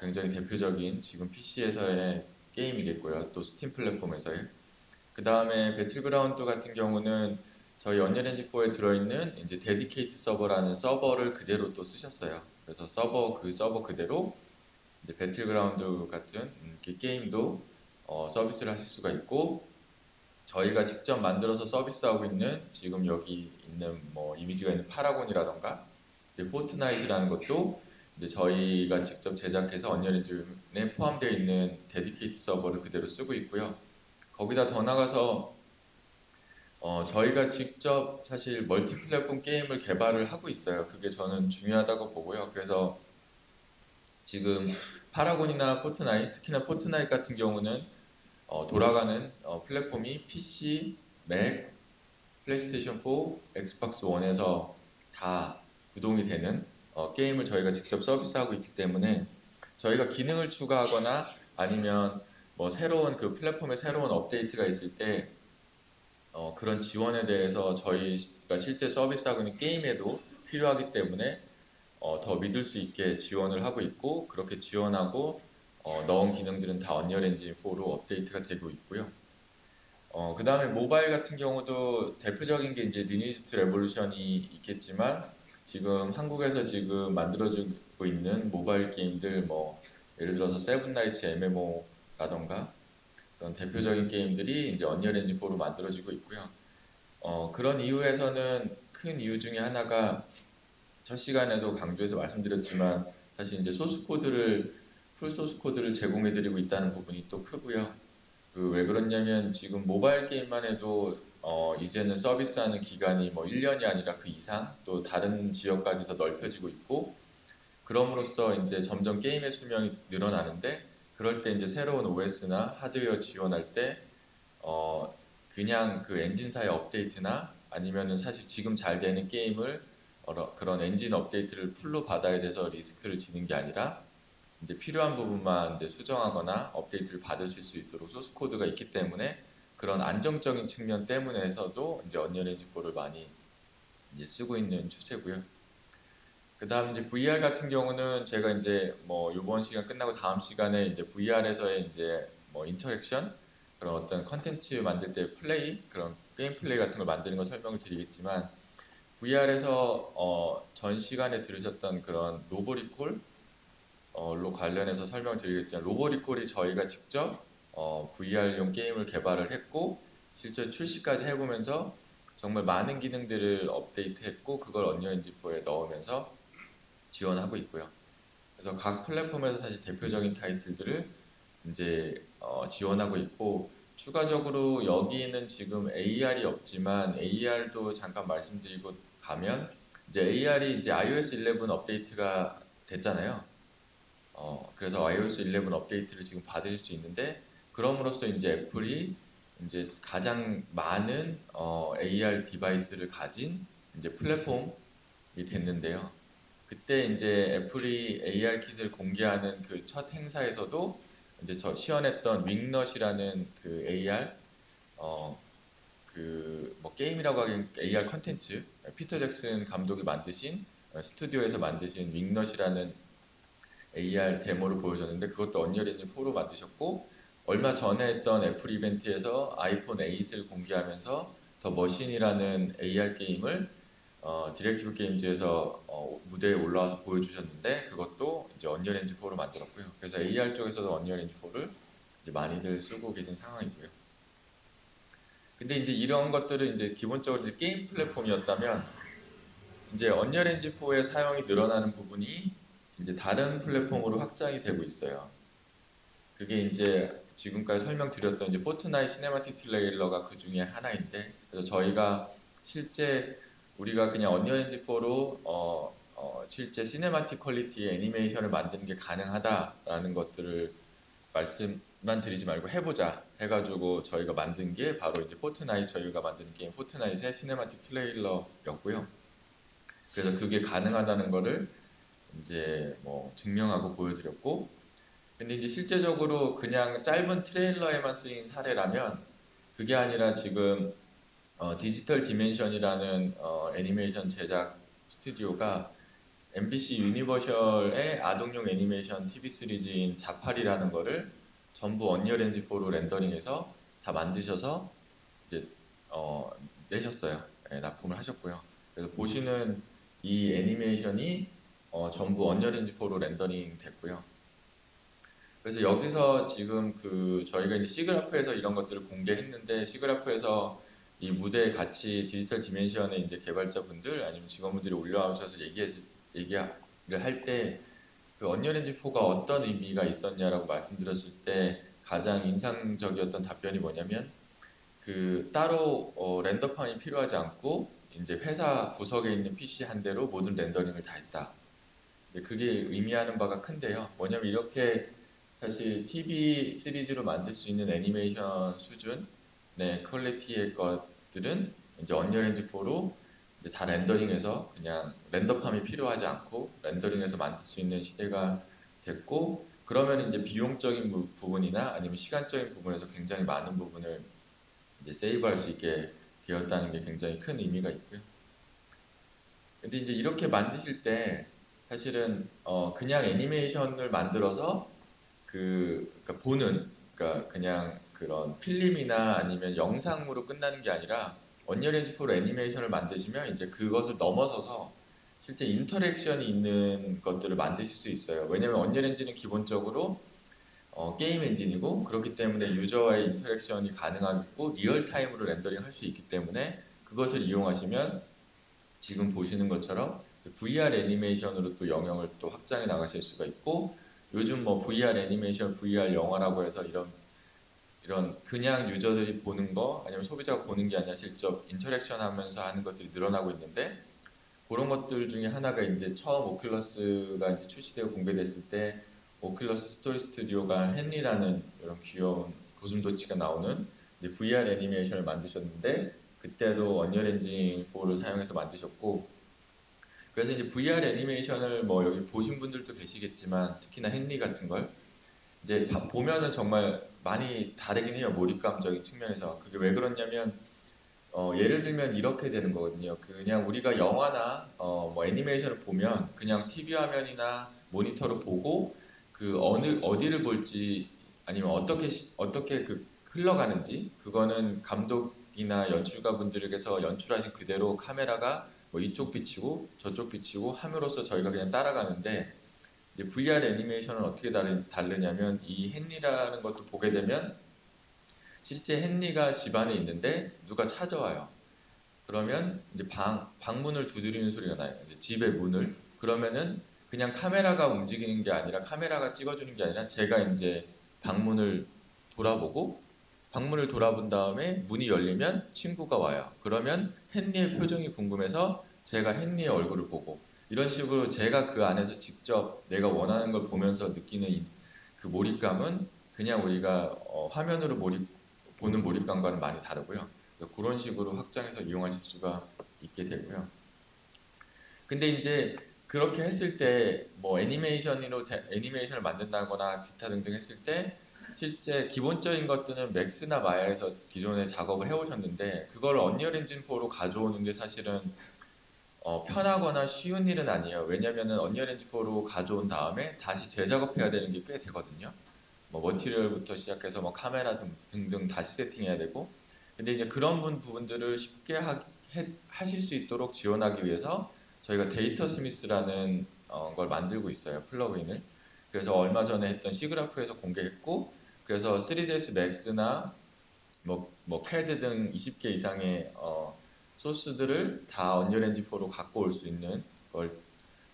굉장히 대표적인 지금 PC에서의 게임이겠고요. 또 스팀 플랫폼에서의 그 다음에 배틀그라운드 같은 경우는 저희 언리얼 엔진 4에 들어있는 이제 데디케이트 서버라는 서버를 그대로 또 쓰셨어요. 그래서 서버 그대로 이제 배틀그라운드 같은 게임도 서비스를 하실 수가 있고 저희가 직접 만들어서 서비스하고 있는 지금 여기 있는 뭐 이미지가 있는 파라곤이라던가 포트나이트라는 것도 이제 저희가 직접 제작해서 언리얼 엔진에 포함되어 있는 데디케이트 서버를 그대로 쓰고 있고요. 거기다 더 나가서 저희가 직접 사실 멀티 플랫폼 게임을 개발을 하고 있어요. 그게 저는 중요하다고 보고요. 그래서 지금 파라곤이나 포트나이트, 특히나 포트나이트 같은 경우는 돌아가는 플랫폼이 PC, 맥, 플레이스테이션 4, 엑스박스 1에서 다 구동이 되는 게임을 저희가 직접 서비스하고 있기 때문에 저희가 기능을 추가하거나 아니면 뭐 새로운 그 플랫폼에 새로운 업데이트가 있을 때 그런 지원에 대해서 저희가 실제 서비스하고 있는 게임에도 필요하기 때문에 더 믿을 수 있게 지원을 하고 있고 그렇게 지원하고 넣은 기능들은 다 언리얼 엔진 4로 업데이트가 되고 있고요. 그 다음에 모바일 같은 경우도 대표적인 게 이제 리니지 투 레볼루션이 있겠지만 지금 한국에서 지금 만들어지고 있는 모바일 게임들 뭐 예를 들어서 세븐나이츠 MMO라던가 그런 대표적인 게임들이 이제 언리얼 엔진 4로 만들어지고 있고요. 그런 이유에서는 큰 이유 중에 하나가 첫 시간에도 강조해서 말씀드렸지만 사실 이제 소스 코드를 풀 소스 코드를 제공해드리고 있다는 부분이 또 크고요. 왜 그러냐면 지금 모바일 게임만 해도 이제는 서비스하는 기간이 뭐 1년이 아니라 그 이상 또 다른 지역까지 더 넓혀지고 있고 그럼으로써 이제 점점 게임의 수명이 늘어나는데 그럴 때 이제 새로운 OS나 하드웨어 지원할 때 그냥 그 엔진사의 업데이트나 아니면은 사실 지금 잘 되는 게임을 그런 엔진 업데이트를 풀로 받아야 돼서 리스크를 지는 게 아니라 이제 필요한 부분만 이제 수정하거나 업데이트를 받으실 수 있도록 소스 코드가 있기 때문에 그런 안정적인 측면 때문에서도 이제 언리얼 엔진 4를 많이 이제 쓰고 있는 추세고요. 그다음 이제 VR 같은 경우는 제가 이제 뭐 이번 시간 끝나고 다음 시간에 이제 VR에서의 이제 뭐 인터랙션 그런 어떤 컨텐츠 만들 때 플레이 그런 게임 플레이 같은 걸 만드는 거 설명을 드리겠지만 VR에서 전 시간에 들으셨던 그런 로보리콜 로 관련해서 설명을 드리겠지만 로보리콜이 저희가 직접 VR용 게임을 개발을 했고 실제 출시까지 해보면서 정말 많은 기능들을 업데이트했고 그걸 언리얼 엔진 4에 넣으면서 지원하고 있고요. 그래서 각 플랫폼에서 사실 대표적인 타이틀들을 이제 지원하고 있고 추가적으로 여기는 지금 AR이 없지만 AR도 잠깐 말씀드리고 가면 이제 AR이 이제 iOS 11 업데이트가 됐잖아요. 그래서 iOS 11 업데이트를 지금 받으실 수 있는데 그럼으로써 이제 애플이 이제 가장 많은 AR 디바이스를 가진 이제 플랫폼이 됐는데요. 그때 이제 애플이 AR 킷을 공개하는 그 첫 행사에서도 이제 저 시연했던 윙넛이라는 그 AR 그 뭐 게임이라고 하기엔 AR 컨텐츠 피터 잭슨 감독이 만드신 스튜디오에서 만드신 윙넛이라는 AR 데모를 보여줬는데 그것도 언리얼 엔진 4로 만드셨고 얼마 전에 했던 애플 이벤트에서 아이폰 8을 공개하면서 더 머신이라는 AR 게임을 디렉티브 게임즈에서 무대에 올라와서 보여주셨는데 그것도 이제 언리얼 엔진 4로 만들었고요. 그래서 AR 쪽에서도 언리얼 엔진 4를 이제 많이들 쓰고 계신 상황이고요. 근데 이제 이런 것들은 이제 기본적으로 이제 게임 플랫폼이었다면 이제 언리얼 엔진 4의 사용이 늘어나는 부분이 이제 다른 플랫폼으로 확장이 되고 있어요. 그게 이제 지금까지 설명드렸던 이제 포트나이트 시네마틱 트레일러가 그 중에 하나인데 그래서 저희가 실제 우리가 그냥 언리얼 엔진 4로 실제 시네마틱 퀄리티의 애니메이션을 만드는 게 가능하다라는 것들을 말씀만 드리지 말고 해보자 해가지고 저희가 만든 게 바로 이제 포트나이트 저희가 만든 게임 포트나이트의 시네마틱 트레일러였고요. 그래서 그게 가능하다는 거를 이제 뭐 증명하고 보여드렸고 근데 이제 실제적으로 그냥 짧은 트레일러에만 쓰인 사례라면 그게 아니라 지금 디지털 디멘션이라는 애니메이션 제작 스튜디오가 MBC 유니버셜의 아동용 애니메이션 TV 시리즈인 자팔이라는 거를 전부 언리얼 엔진 4로 렌더링해서 다 만드셔서 이제 내셨어요. 네, 납품을 하셨고요. 그래서 보시는 이 애니메이션이 전부 언리얼 엔진 4로 렌더링 됐고요. 그래서 여기서 지금 그 저희가 이제 시그라프에서 이런 것들을 공개했는데 시그라프에서 이 무대에 같이 디지털 디멘션의 이제 개발자분들 아니면 직원분들이 올라오셔서 얘기를 할 때 그 언리얼 엔진 4가 어떤 의미가 있었냐라고 말씀드렸을 때 가장 인상적이었던 답변이 뭐냐면 그 따로 렌더판이 필요하지 않고 이제 회사 구석에 있는 PC 한 대로 모든 렌더링을 다 했다. 이제 그게 의미하는 바가 큰데요. 뭐냐면 이렇게 사실 TV 시리즈로 만들 수 있는 애니메이션 수준의 퀄리티의 것들은 이제 언리얼 엔진 4로 이제 다 렌더링해서 그냥 렌더팜이 필요하지 않고 렌더링해서 만들 수 있는 시대가 됐고 그러면 이제 비용적인 부분이나 아니면 시간적인 부분에서 굉장히 많은 부분을 이제 세이브할 수 있게 되었다는 게 굉장히 큰 의미가 있고요. 근데 이제 이렇게 만드실 때 사실은 그냥 애니메이션을 만들어서 그러니까 그러니까 그냥 그런 필름이나 아니면 영상으로 끝나는 게 아니라 언리얼 엔진 4로 애니메이션을 만드시면 이제 그것을 넘어서서 실제 인터랙션이 있는 것들을 만드실 수 있어요. 왜냐면 언리얼 엔진은 기본적으로 게임 엔진이고 그렇기 때문에 유저와의 인터랙션이 가능하고 리얼타임으로 렌더링 할 수 있기 때문에 그것을 이용하시면 지금 보시는 것처럼 VR 애니메이션으로 또 영역을 또 확장해 나가실 수가 있고 요즘 뭐 VR 애니메이션, VR 영화라고 해서 이런 그냥 유저들이 보는 거 아니면 소비자가 보는 게 아니라 직접 인터랙션 하면서 하는 것들이 늘어나고 있는데 그런 것들 중에 하나가 이제 처음 오큘러스가 이제 출시되고 공개됐을 때 오큘러스 스토리 스튜디오가 헨리라는 이런 귀여운 고슴도치가 나오는 이제 VR 애니메이션을 만드셨는데 그때도 언리얼 엔진 4를 사용해서 만드셨고 그래서 이제 VR 애니메이션을 뭐 여기 보신 분들도 계시겠지만 특히나 헨리 같은 걸 이제 보면은 정말 많이 다르긴 해요. 몰입감적인 측면에서. 그게 왜 그러냐면 예를 들면 이렇게 되는 거거든요. 그냥 우리가 영화나 뭐 애니메이션을 보면 그냥 TV 화면이나 모니터로 보고 그 어디를 볼지 아니면 어떻게 그 흘러가는지 그거는 감독이나 연출가 분들께서 연출하신 그대로 카메라가 뭐 이쪽 비치고 저쪽 비치고 함으로써 저희가 그냥 따라가는데 이제 VR 애니메이션은 어떻게 다르냐면 이 헨리라는 것도 보게 되면 실제 헨리가 집 안에 있는데 누가 찾아와요. 그러면 이제 방문을 두드리는 소리가 나요. 이제 집의 문을. 그러면은 그냥 카메라가 움직이는 게 아니라 카메라가 찍어주는 게 아니라 제가 이제 방문을 돌아보고 방문을 돌아본 다음에 문이 열리면 친구가 와요. 그러면 헨리의 표정이 궁금해서 제가 헨리의 얼굴을 보고 이런 식으로 제가 그 안에서 직접 내가 원하는 걸 보면서 느끼는 그 몰입감은 그냥 우리가 화면으로 보는 몰입감과는 많이 다르고요. 그런 식으로 확장해서 이용하실 수가 있게 되고요. 근데 이제 그렇게 했을 때 뭐 애니메이션을 만든다거나 기타 등등 했을 때 실제 기본적인 것들은 맥스나 마야에서 기존에 작업을 해오셨는데 그걸 언리얼 엔진 4로 가져오는 게 사실은 편하거나 쉬운 일은 아니에요. 왜냐면은 언리얼 엔진 4로 가져온 다음에 다시 재작업해야 되는 게 꽤 되거든요. 뭐 머티리얼부터 시작해서 뭐 카메라 등등 다시 세팅해야 되고 근데 이제 그런 부분들을 쉽게 하실 수 있도록 지원하기 위해서 저희가 데이터 스미스라는 걸 만들고 있어요. 플러그인을. 그래서 얼마 전에 했던 시그라프에서 공개했고 그래서 3ds max나 뭐 CAD 등 20개 이상의 소스들을 다 언리얼 엔진 4로 갖고 올 수 있는 걸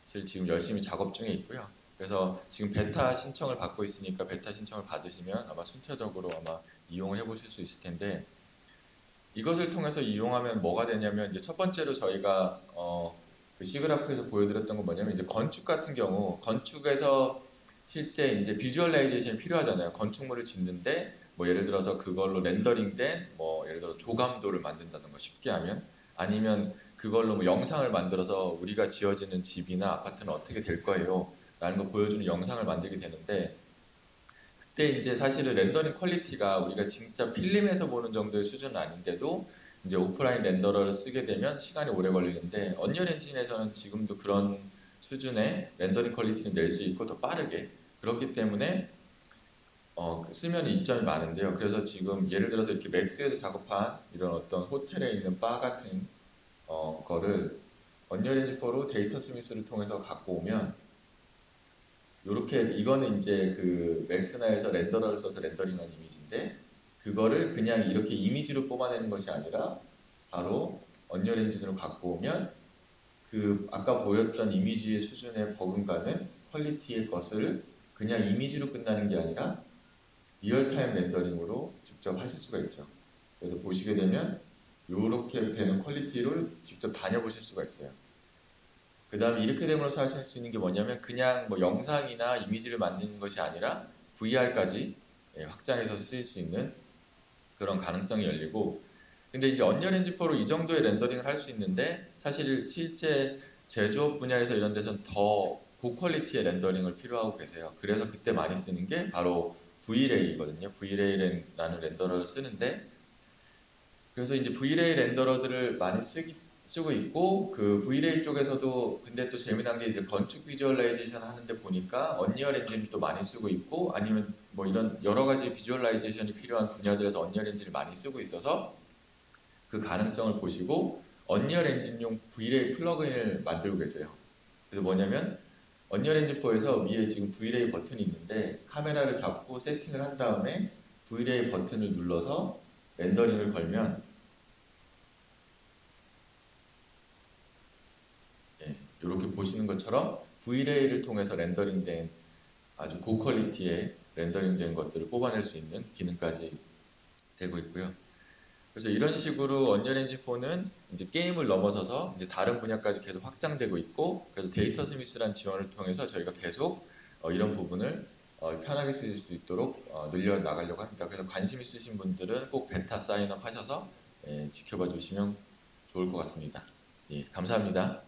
지금 열심히 작업 중에 있고요. 그래서 지금 베타 신청을 받고 있으니까 베타 신청을 받으시면 아마 순차적으로 아마 이용을 해보실 수 있을 텐데 이것을 통해서 이용하면 뭐가 되냐면 이제 첫 번째로 저희가 그 시그라프에서 보여드렸던 건 뭐냐면 이제 건축 같은 경우 건축에서 실제 이제 비주얼라이제이션이 필요하잖아요. 건축물을 짓는데 뭐 예를 들어서 그걸로 렌더링된 뭐 예를 들어 조감도를 만든다든가 쉽게 하면 아니면 그걸로 뭐 영상을 만들어서 우리가 지어지는 집이나 아파트는 어떻게 될 거예요 라는 거 보여주는 영상을 만들게 되는데 그때 이제 사실은 렌더링 퀄리티가 우리가 진짜 필름에서 보는 정도의 수준은 아닌데도 이제 오프라인 렌더러를 쓰게 되면 시간이 오래 걸리는데 언리얼 엔진에서는 지금도 그런 수준의 렌더링 퀄리티를 낼 수 있고 더 빠르게 그렇기 때문에 쓰면 이점이 많은데요. 그래서 지금 예를 들어서 이렇게 맥스에서 작업한 이런 어떤 호텔에 있는 바 같은 거를 언리얼 엔진 4로 데이터 스미스를 통해서 갖고 오면 요렇게 이거는 이제 그 맥스나에서 렌더러를 써서 렌더링한 이미지인데 그거를 그냥 이렇게 이미지로 뽑아내는 것이 아니라 바로 언리얼 엔진으로 갖고 오면 그 아까 보였던 이미지의 수준에 버금가는 퀄리티의 것을 그냥 이미지로 끝나는 게 아니라 리얼타임 렌더링으로 직접 하실 수가 있죠. 그래서 보시게 되면 이렇게 되는 퀄리티를 직접 다녀보실 수가 있어요. 그 다음에 이렇게 됨으로써 하실 수 있는 게 뭐냐면 그냥 뭐 영상이나 이미지를 만드는 것이 아니라 VR까지 확장해서 쓰일 수 있는 그런 가능성이 열리고 근데 이제 언리얼 엔진 4로 이 정도의 렌더링을 할 수 있는데 사실 실제 제조업 분야에서 이런 데서는 더 고퀄리티의 렌더링을 필요하고 계세요. 그래서 그때 많이 쓰는 게 바로 V-Ray거든요. V-Ray라는 렌더러를 쓰는데 그래서 이제 V-Ray 렌더러들을 많이 쓰기 쓰고 있고 그 V-Ray 쪽에서도 근데 또 재미난 게 이제 건축 비주얼라이제이션 하는데 보니까 언리얼 엔진을 또 많이 쓰고 있고 아니면 뭐 이런 여러 가지 비주얼라이제이션이 필요한 분야들에서 언리얼 엔진을 많이 쓰고 있어서 그 가능성을 보시고 언리얼 엔진용 V-Ray 플러그인을 만들고 계세요. 그래서 뭐냐면 언리얼 엔진 4에서 위에 지금 V-Ray 버튼이 있는데 카메라를 잡고 세팅을 한 다음에 V-Ray 버튼을 눌러서 렌더링을 걸면 이렇게 보시는 것처럼 V-Ray를 통해서 렌더링된 아주 고퀄리티의 렌더링된 것들을 뽑아낼 수 있는 기능까지 되고 있고요. 그래서 이런 식으로 언리얼 엔진 4는 이제 게임을 넘어서서 이제 다른 분야까지 계속 확장되고 있고 그래서 데이터 스미스란 지원을 통해서 저희가 계속 이런 부분을 편하게 쓰실 수 있도록 늘려 나가려고 합니다. 그래서 관심 있으신 분들은 꼭 베타 사인업 하셔서 지켜봐 주시면 좋을 것 같습니다. 예, 감사합니다.